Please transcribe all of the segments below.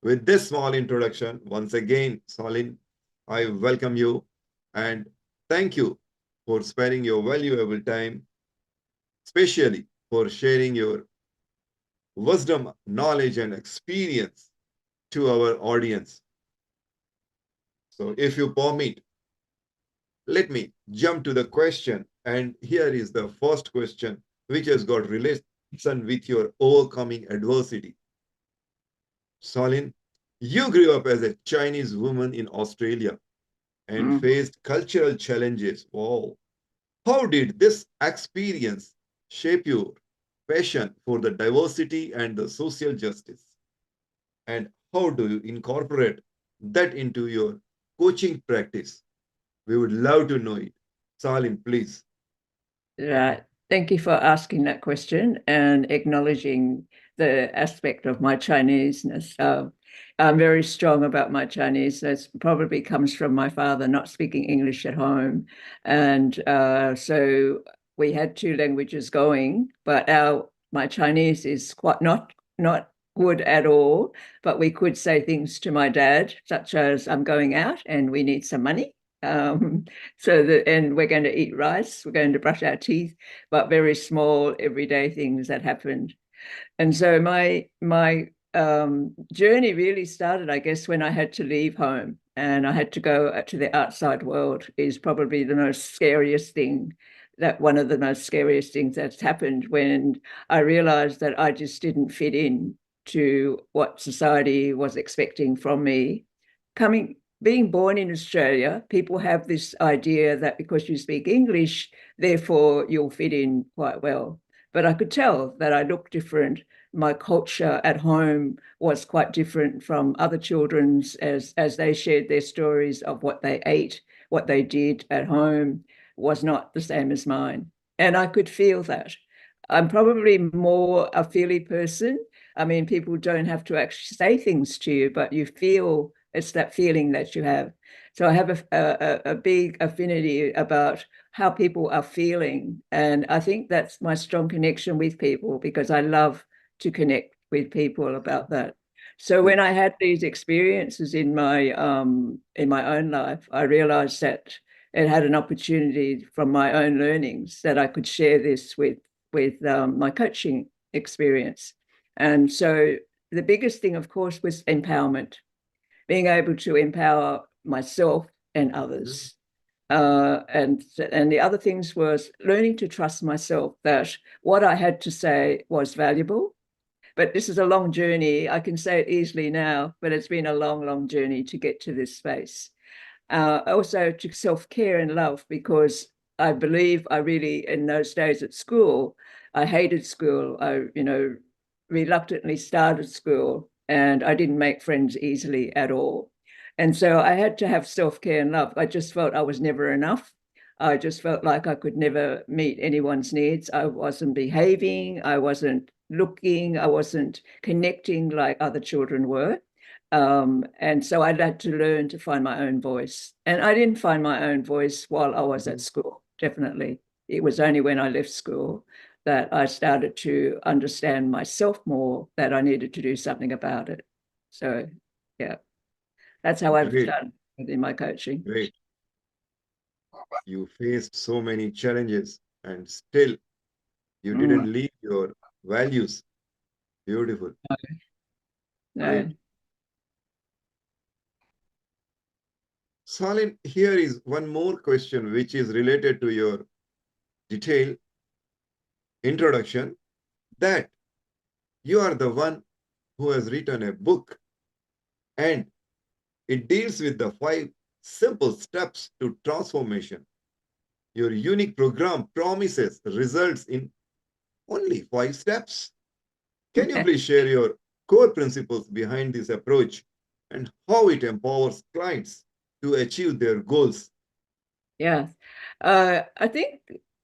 With this small introduction, once again, Saulan, I welcome you and thank you for sparing your valuable time, especially for sharing your wisdom, knowledge, and experience to our audience. So, if you permit, let me jump to the question. And here is the first question, which has got relation with your overcoming adversity. Solin, you grew up as a Chinese woman in Australia and Mm. faced cultural challenges. Wow. How did this experience shape your passion for the diversity and the social justice? And how do you incorporate that into your coaching practice? We would love to know it. Salim, please. Right. Thank you for asking that question and acknowledging the aspect of my Chineseness. I'm very strong about my Chinese. That probably comes from my father not speaking English at home. And so we had two languages going, but my Chinese is quite not good at all. But we could say things to my dad, such as, I'm going out and we need some money. Um, and we're going to eat rice, we're going to brush our teeth, but very small everyday things that happened. And so my journey really started, I guess, when I had to leave home and I had to go to the outside world. Is probably the most scariest thing, that one of the most scariest things that's happened, when I realized that I just didn't fit in to what society was expecting from me. Being born in Australia, people have this idea that because you speak English, therefore you'll fit in quite well. But I could tell that I looked different. My culture at home was quite different from other children's, as they shared their stories of what they ate, what they did at home was not the same as mine. And I could feel that. I'm probably more a feely person. I mean, people don't have to actually say things to you, but you feel, it's that feeling that you have. So I have a big affinity about how people are feeling. And I think that's my strong connection with people, because I love to connect with people about that. So when I had these experiences in my own life, I realized that it had an opportunity from my own learnings that I could share this with my coaching experience. And so the biggest thing, of course, was empowerment, being able to empower myself and others. And the other things was learning to trust myself, that what I had to say was valuable. But this is a long journey. I can say it easily now, but it's been a long, long journey to get to this space. Also to self-care and love, because I believe I really, in those days at school, I hated school. I reluctantly started school and I didn't make friends easily at all. And so I had to have self-care and love. I just felt I was never enough. I just felt like I could never meet anyone's needs. I wasn't behaving, I wasn't looking, I wasn't connecting like other children were. And so I had to learn to find my own voice. And I didn't find my own voice while I was at school, definitely. It was only when I left school that I started to understand myself more, that I needed to do something about it. So, yeah, that's how I've Great, started in my coaching. great. You faced so many challenges and still you Mm, didn't leave your values. Beautiful. no. Great. Salin, here is one more question which is related to your detailed introduction, that you are the one who has written a book and it deals with the 5 simple steps to transformation. Your unique program promises results in only 5 steps. Can you please share your core principles behind this approach and how it empowers clients to achieve their goals? Yeah. I think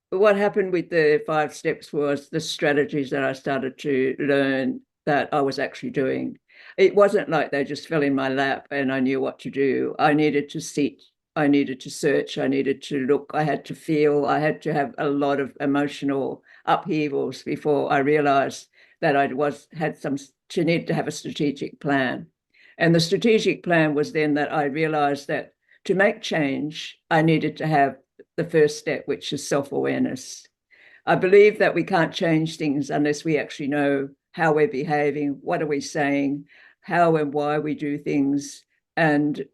what happened with the 5 steps was the strategies that I started to learn that I was actually doing. It wasn't like they just fell in my lap and I knew what to do. I needed to sit, I needed to search, I needed to look, I had to feel, I had to have a lot of emotional upheavals before I realized that I had to need to have a strategic plan. And the strategic plan was then that I realized that to make change, I needed to have the first step, which is self-awareness. I believe that we can't change things unless we actually know how we're behaving, what are we saying, how and why we do things, and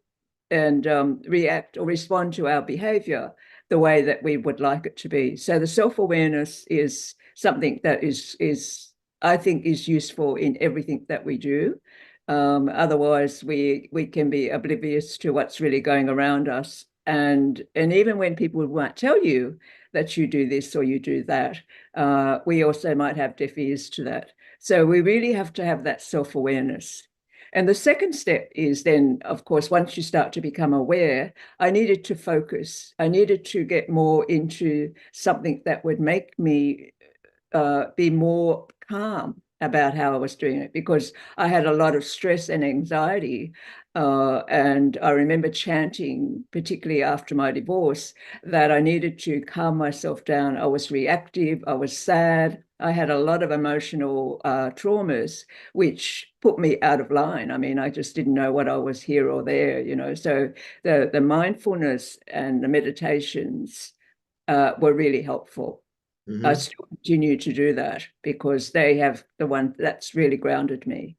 react or respond to our behavior the way that we would like it to be. So the self-awareness is something that is I think is useful in everything that we do. Otherwise, we can be oblivious to what's really going around us. And even when people might tell you that you do this or you do that, we also might have deaf ears to that. So we really have to have that self-awareness. And the second step is then, of course, once you start to become aware, I needed to focus. I needed to get more into something that would make me be more calm about how I was doing it, because I had a lot of stress and anxiety. And I remember chanting, particularly after my divorce, that I needed to calm myself down. I was reactive, I was sad, I had a lot of emotional traumas, which put me out of line. I mean, I just didn't know what I was here or there, you know. So the mindfulness and the meditations were really helpful. I Mm-hmm. still continue to do that because they have the one that's really grounded me.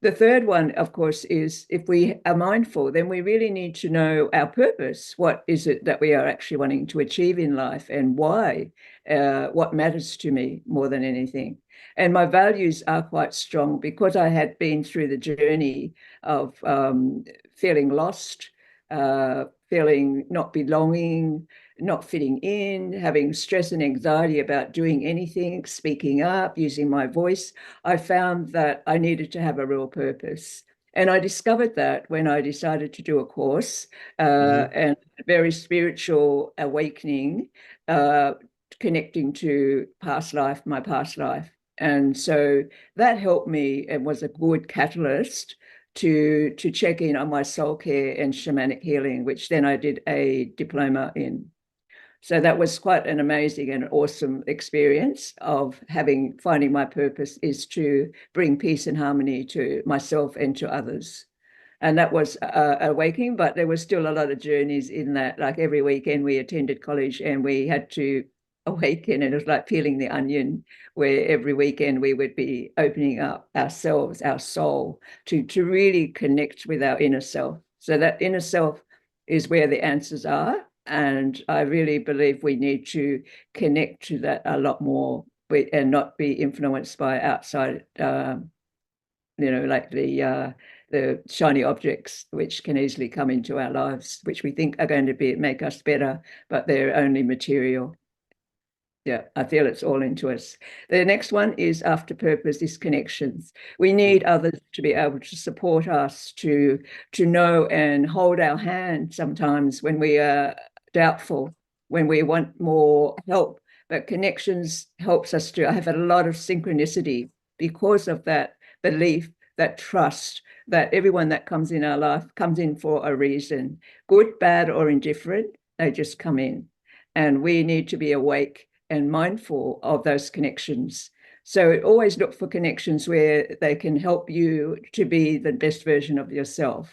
The third one, of course, is if we are mindful, then we really need to know our purpose. What is it that we are actually wanting to achieve in life, and why? What matters to me more than anything? And my values are quite strong because I had been through the journey of feeling lost, feeling not belonging, not fitting in, having stress and anxiety about doing anything, speaking up, using my voice. I found that I needed to have a real purpose. And I discovered that when I decided to do a course Mm-hmm. and a very spiritual awakening, uh, connecting to past life, my past life. And so that helped me and was a good catalyst to check in on my soul care and shamanic healing, which then I did a diploma in. So that was quite an amazing and awesome experience of finding my purpose is to bring peace and harmony to myself and to others. And that was awakening, but there was still a lot of journeys in that. Like every weekend we attended college and we had to awaken, and it was like peeling the onion, where every weekend we would be opening up ourselves, our soul, to really connect with our inner self. So that inner self is where the answers are. And I really believe we need to connect to that a lot more and not be influenced by outside, like the shiny objects which can easily come into our lives, which we think are going to make us better, but they're only material. Yeah, I feel it's all into us. The next one is after purpose is connections. We need others to be able to support us, to know and hold our hand sometimes when we are doubtful, when we want more help. But connections helps us to have a lot of synchronicity because of that belief, that trust that everyone that comes in our life comes in for a reason, good, bad, or indifferent. They just come in, and we need to be awake and mindful of those connections. So always look for connections where they can help you to be the best version of yourself.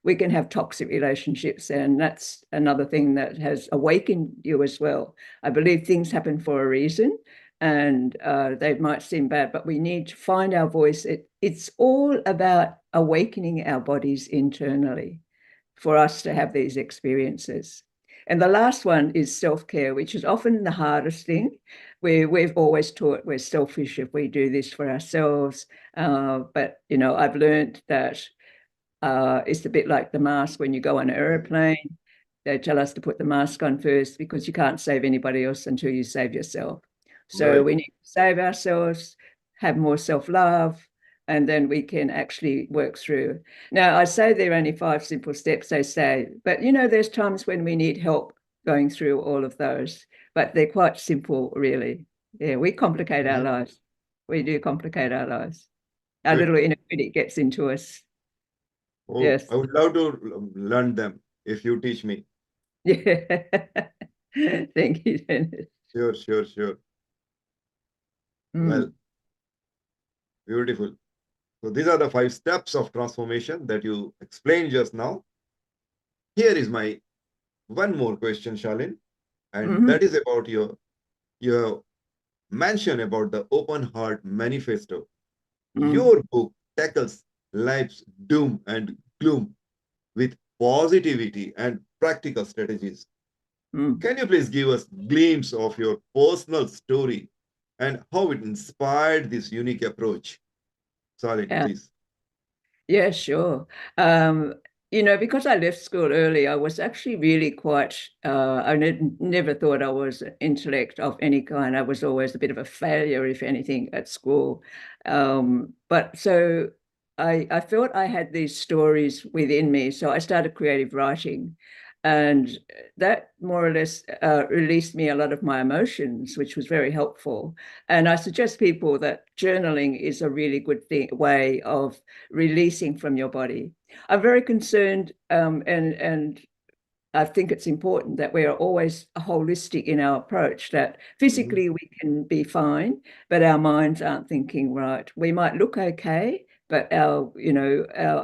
We can have toxic relationships, and that's another thing that has awakened you as well. I believe things happen for a reason, and they might seem bad, but we need to find our voice. It's all about awakening our bodies internally for us to have these experiences. And the last one is self-care, which is often the hardest thing. We've always taught we're selfish if we do this for ourselves. But, I've learned that it's a bit like the mask when you go on an airplane. They tell us to put the mask on first because you can't save anybody else until you save yourself. So Right. we need to save ourselves, have more self-love, and then we can actually work through. Now, I say there are only 5 simple steps, they say, but there's times when we need help going through all of those, but they're quite simple, really. Yeah, we complicate our Mm-hmm. lives. We do complicate our lives. Our Good. little inner critic gets into us. Oh, Yes. I would love to learn them if you teach me. Yeah. Thank you, Dennis. Sure, sure, sure. Well, Mm. beautiful. So these are the 5 steps of transformation that you explained just now. Here is my one more question, Shalin, and Mhm. that is about your mention about the Open Heart Manifesto. Mm. Your book tackles life's doom and gloom with positivity and practical strategies. Mm. Can you please give us glimpse of your personal story and how it inspired this unique approach? Solid, Yeah. please. Yeah, sure. Um, because I left school early, I was actually really quite, I never thought I was an intellect of any kind. I was always a bit of a failure, if anything, at school. But so I felt I had these stories within me. So I started creative writing. And that more or less released me a lot of my emotions, which was very helpful. And I suggest people that journaling is a really good way of releasing from your body. I'm very concerned, and I think it's important that we are always holistic in our approach, that Mhm, physically we can be fine, but our minds aren't thinking right. We might look okay, but our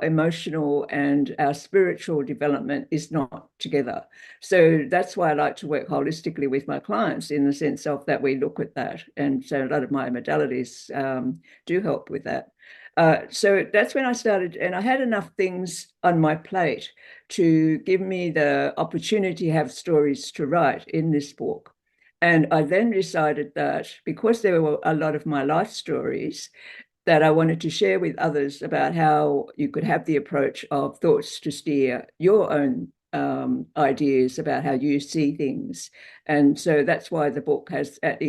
emotional and our spiritual development is not together. So that's why I like to work holistically with my clients in the sense of that we look at that. And so a lot of my modalities do help with that. So that's when I started, and I had enough things on my plate to give me the opportunity to have stories to write in this book. And I then decided that because there were a lot of my life stories, that I wanted to share with others about how you could have the approach of thoughts to steer your own ideas about how you see things. And so that's why the book has at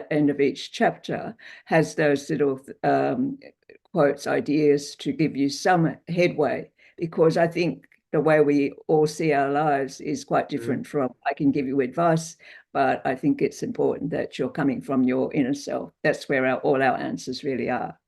end of each chapter has those little quotes, ideas to give you some headway, because I think the way we all see our lives is quite mhm, different from I can give you advice, but I think it's important that you're coming from your inner self. That's where all our answers really are.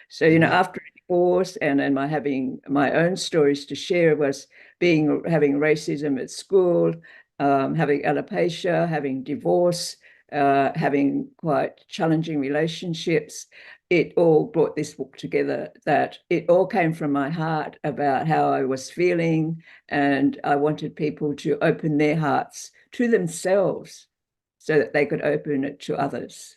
So, mhm, after a divorce and then my having my own stories to share was having racism at school, having alopecia, having divorce, having quite challenging relationships. It all brought this book together, that it all came from my heart about how I was feeling, and I wanted people to open their hearts to themselves so that they could open it to others.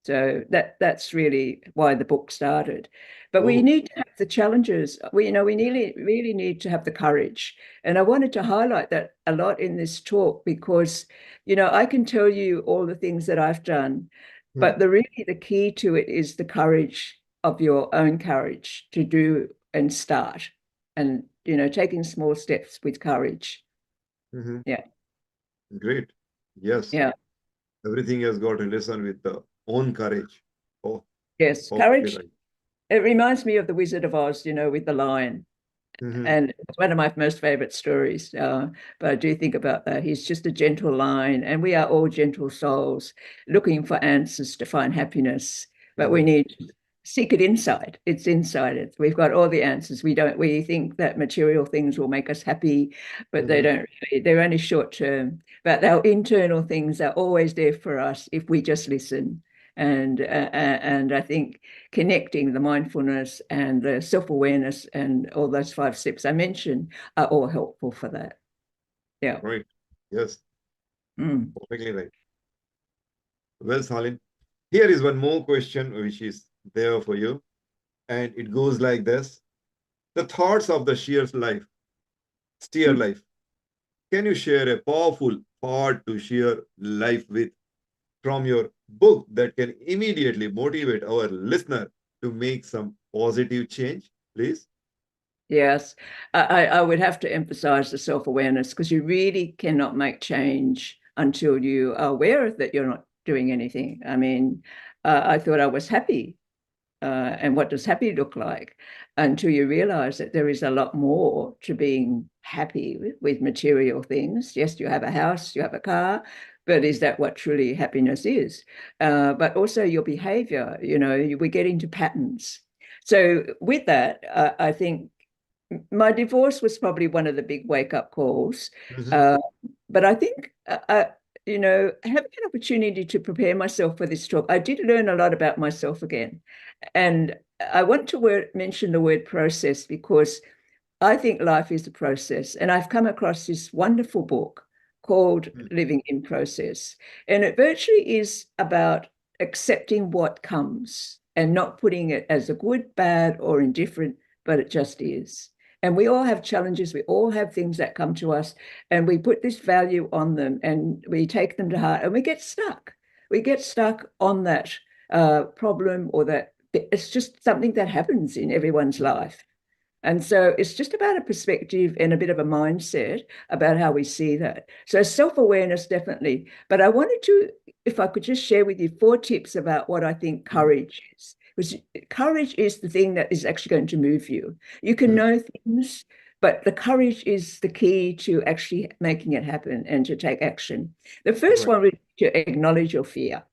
So that's really why the book started. But we oh, need to have the challenges. We really need to have the courage. And I wanted to highlight that a lot in this talk because, I can tell you all the things that I've done, mhm, but the key to it is the courage of your own courage to do and start, and, taking small steps with courage. mhm. Yeah. Great. Yes, Yeah. everything has got to listen with the own courage. Oh, Yes. perfectly Courage. right. It reminds me of the Wizard of Oz, with the lion. Mhm, And it's one of my most favorite stories. But I do think about that. He's just a gentle lion, and we are all gentle souls looking for answers to find happiness. But we mhm, need to seek it inside. It's inside it. We've got all the answers. We think that material things will make us happy, but they mhm, don't really. They're only short term. But our internal things are always there for us if we just listen. And I think connecting the mindfulness and the self-awareness and all those 5 steps I mentioned are all helpful for that. Yeah. right. Yes, Mm. perfectly right. Well, Salin, here is one more question which is there for you, and it goes like this. The thoughts of the steer Mm. life. Can you share a powerful thought to share life with from your book that can immediately motivate our listener to make some positive change, please? Yes, I would have to emphasize the self-awareness, because you really cannot make change until you are aware that you're not doing anything. I mean, I thought I was happy. And what does happy look like, until you realize that there is a lot more to being happy with material things. Yes, you have a house, you have a car, but is that what truly happiness is? But also your behavior, we get into patterns. So with that, I think my divorce was probably one of the big wake up calls. Mhm, Uh, but I think having an opportunity to prepare myself for this talk, I did learn a lot about myself again. And I want to mention the word process because I think life is a process. And I've come across this wonderful book called Mm. Living in Process. And it virtually is about accepting what comes and not putting it as a good, bad, or indifferent, but it just is. And we all have challenges. We all have things that come to us, and we put this value on them and we take them to heart and we get stuck. We get stuck on that problem or that it's just something that happens in everyone's life. And so it's just about a perspective and a bit of a mindset about how we see that. So self-awareness, definitely. But I wanted to, if I could just share with you 4 tips about what I think Mm. courage is. Because courage is the thing that is actually going to move you. You can Mm. know things, but the courage is the key to actually making it happen and to take action. The first Right. one would be to acknowledge your fear.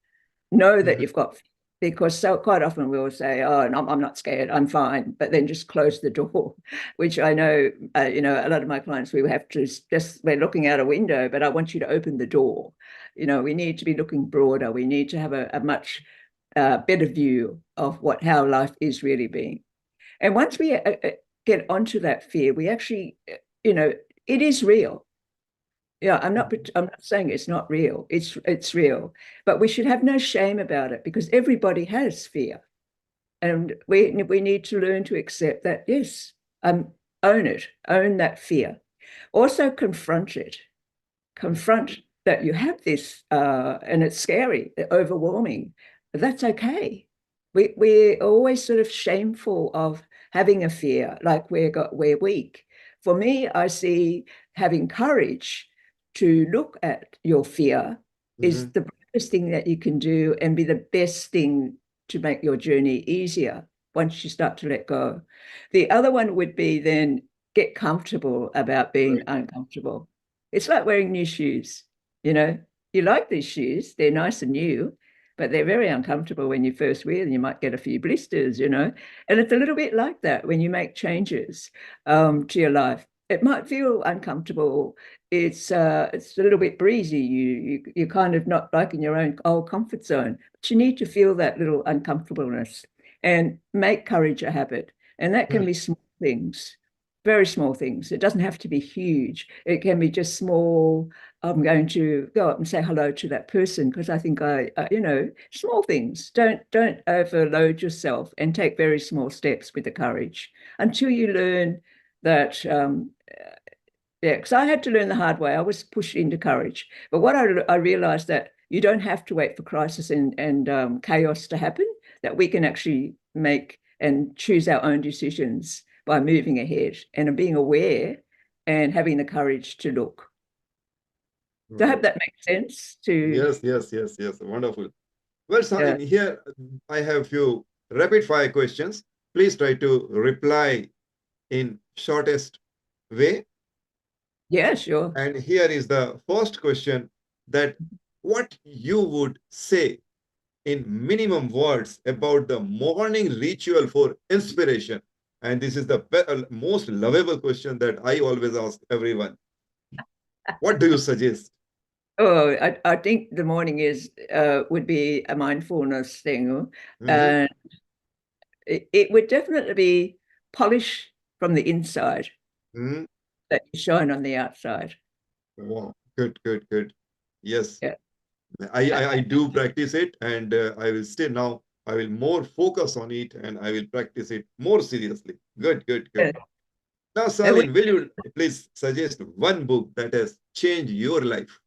Know that Mhm. you've got, because so quite often we'll say, oh, no, I'm not scared, I'm fine, but then just close the door, which I know, a lot of my clients, we have to just, we're looking out a window, but I want you to open the door. We need to be looking broader. We need to have a much better view of how life is really being. And once we get onto that fear, we actually, it is real. Yeah, I'm not saying it's not real. It's real. But we should have no shame about it because everybody has fear. And we need to learn to accept that, yes, own it, own that fear. Also confront it. Mm. Confront that you have this and it's scary, overwhelming. That's okay. We're always sort of shameful of having a fear, like we're weak. For me, I see having courage to look at your fear is Mhm. the best thing that you can do and be the best thing to make your journey easier once you start to let go. The other one would be then get comfortable about being Right. uncomfortable. It's like wearing new shoes. You know, you like these shoes, they're nice and new, but they're very uncomfortable when you first wear them. You might get a few blisters. And it's a little bit like that when you make changes to your life. It might feel uncomfortable. It's a little bit breezy. You're kind of not like in your own old comfort zone, but you need to feel that little uncomfortableness and make courage a habit. And that can Mm. be small things, very small things. It doesn't have to be huge. It can be just small. I'm going to go up and say hello to that person because I think small things. Don't overload yourself and take very small steps with the courage until you learn that. Yeah, because I had to learn the hard way. I was pushed into courage, but what I realized that you don't have to wait for crisis and chaos to happen. That we can actually make and choose our own decisions by moving ahead and being aware and having the courage to look. So I hope Right. that makes sense to, Yes, yes, yes, yes. Wonderful. Well, yeah. Salin, here I have few rapid fire questions. Please try to reply in shortest way. Yeah, sure. And here is the first question that what you would say in minimum words about the morning ritual for inspiration. And this is the most lovable question that I always ask everyone. What do you suggest? Oh, I think the morning is would be a mindfulness thing. Mhm. And it would definitely be polish from the inside Mhm. that you shine on the outside. Wow. Good, good, good. Yes. Yeah. I do practice it and I will stay now. I will more focus on it and I will practice it more seriously. Good, good, good. Yeah. Now, And Salin, will you please suggest one book that has changed your life?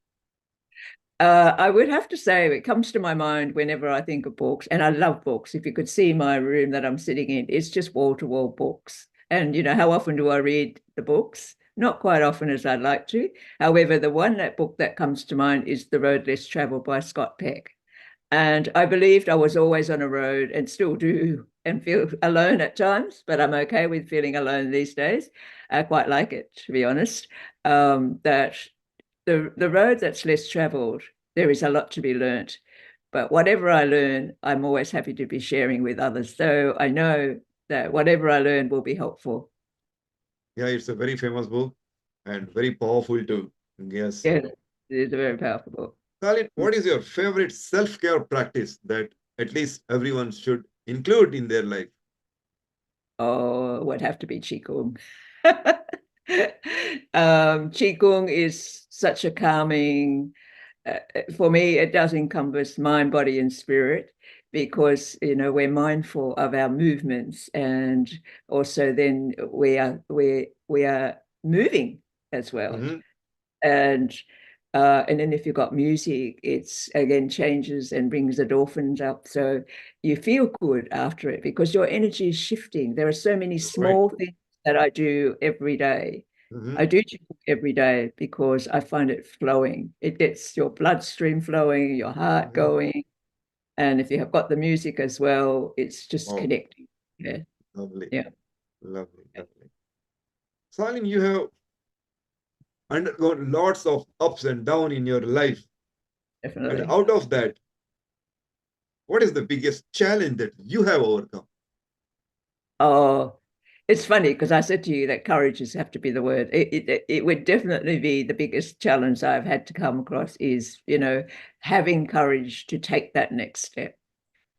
I would have to say it comes to my mind whenever I think of books, and I love books. If you could see my room that I'm sitting in, it's just wall-to-wall books. And how often do I read the books? Not quite often as I'd like to. However, that book that comes to mind is The Road Less Traveled by Scott Peck. And I believed I was always on a road and still do and feel alone at times, but I'm okay with feeling alone these days. I quite like it, to be honest. That the road that's less traveled, there is a lot to be learnt. But whatever I learn, I'm always happy to be sharing with others. So I know that whatever I learn will be helpful. Yeah, it's a very famous book and very powerful too. Yes. Yeah, it is a very powerful book. Colin, what is your favorite self-care practice that at least everyone should include in their life? Oh, it would have to be Qigong. Qigong is such a calming, for me, it does encompass mind, body, and spirit because, we're mindful of our movements, and also then we are moving as well. Hmm. And then if you've got music, it's again changes and brings endorphins up. So you feel good after it because your energy is shifting. There are so many Right. small things that I do every day. I Hmm. do every day because I find it flowing. It gets your bloodstream flowing, your heart Hmm. going. And if you have got the music as well, it's just Oh, connecting. Yeah. lovely, Yeah, lovely, lovely. Salin, you have undergone lots of ups and downs in your life. And definitely. out of that, what is the biggest challenge that you have overcome? Oh, it's funny because I said to you that courage is have to be the word. It would definitely be the biggest challenge I've had to come across is, having courage to take that next step,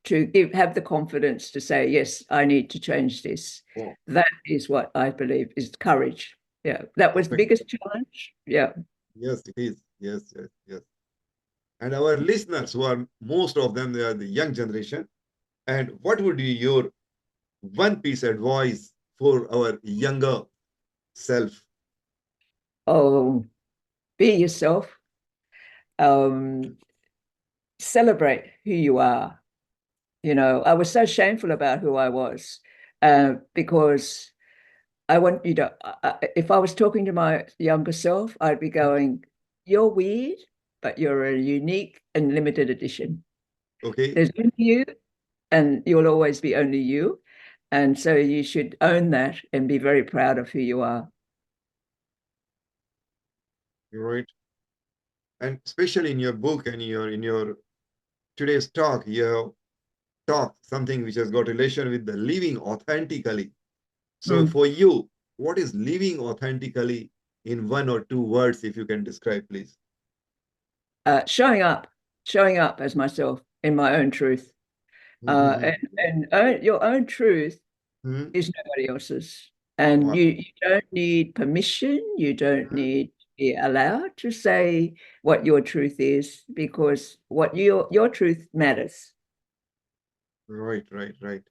to have the confidence to say, yes, I need to change this. Oh, That is what I believe is courage. Yeah, that was the perfect. biggest challenge. Yeah. Yes, it is. Yes, yes, yes. And our listeners, who are most of them, they are the young generation. And what would be your one piece advice for our younger self? Oh, be yourself. Um, Celebrate who you are. I was so shameful about who I was because I want you to, if I was talking to my younger self, I'd be Mhm. going, you're weird, but you're a unique and limited edition. Okay, There's only you, and you'll always be only you. And so you should own that and be very proud of who you are. right. And especially in your book and in your today's talk, you have talked something which has got relation with the living authentically. So Mm. for you, what is living authentically in one or two words, if you can describe, please? Showing up as myself in my own truth. Mm-hmm. And your own truth Mm-hmm. is nobody else's. And Wow. you don't need permission. You don't Mhm. need to be allowed to say what your truth is because what your truth matters. Right, right, right.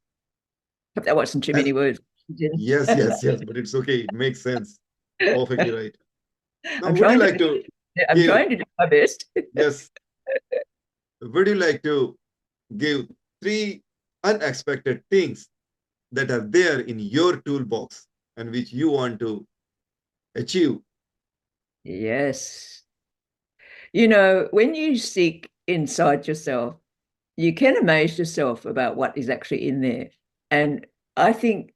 Hope that wasn't too As many words. yes, yes, yes, but it's okay. It makes sense. Perfectly right. Now, I'm would you trying to like to I'm give, trying to do my best. yes, would you like to give three unexpected things that are there in your toolbox and which you want to achieve? Yes. When you seek inside yourself, you can amaze yourself about what is actually in there. And I think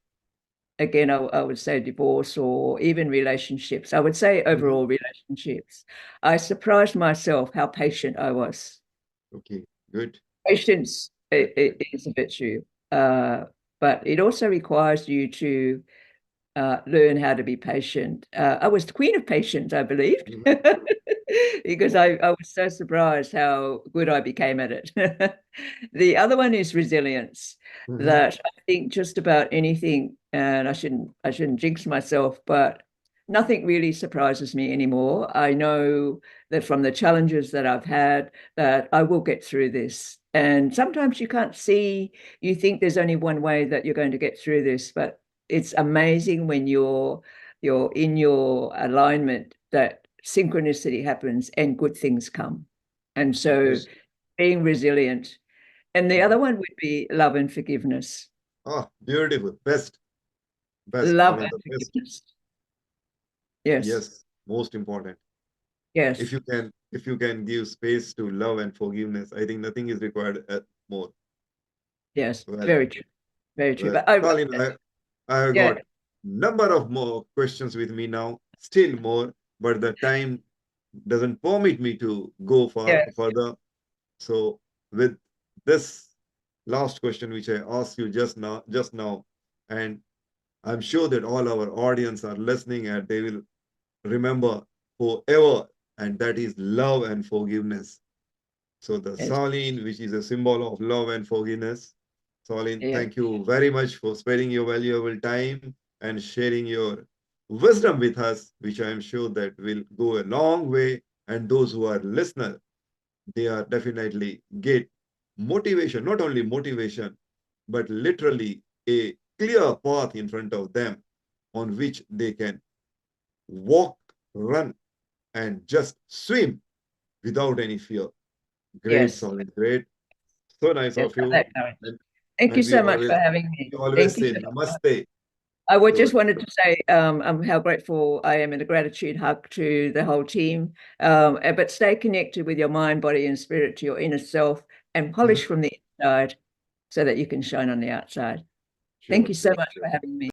again, I would say divorce or even relationships. I would say Mhm. overall relationships. I surprised myself how patient I was. Okay, good. Patience Good, good. is a virtue, uh, but it also requires you to learn how to be patient. I was the queen of patience, I believed, Mhm. because Oh, I was so surprised how good I became at it. The other one is resilience, mhm. that I think just about anything, and I shouldn't jinx myself, but nothing really surprises me anymore. I know that from the challenges that I've had, that I will get through this. And sometimes you can't see, you think there's only one way that you're going to get through this, but it's amazing when you're in your alignment that synchronicity happens and good things come. And so Yes. being resilient. And the Mhm. other one would be love and forgiveness. Ah, beautiful. Best, best. Love One of and the best. forgiveness. Yes. Yes, most important. Yes. If you can give space to love and forgiveness, I think nothing is required more. Yes. Well, Very true. Very true. well, But I Colin, I have yeah, got number of more questions with me now, still more, but the time doesn't permit me to go yeah. further. So with this last question, which I asked you just now, and I'm sure that all our audience are listening and they will remember forever, and that is love and forgiveness. So the Yes. Saulan, which is a symbol of love and forgiveness. Saulan, Yeah. thank you very much for sparing your valuable time and sharing your wisdom with us, which I am sure that will go a long way. And those who are listeners, they are definitely get motivation, not only motivation, but literally a clear path in front of them on which they can walk, run, and just swim without any fear. Great, Yes. solid, great. So nice Yes. of you. That courage. And, Thank you and so much for having me. we always Thank you say so much. namaste. I would So just wanted to say how grateful I am and a gratitude hug to the whole team. But stay connected with your mind, body, and spirit to your inner self and polish mhm, from the inside so that you can shine on the outside. Thank sure, you so sure, much sure. for having me.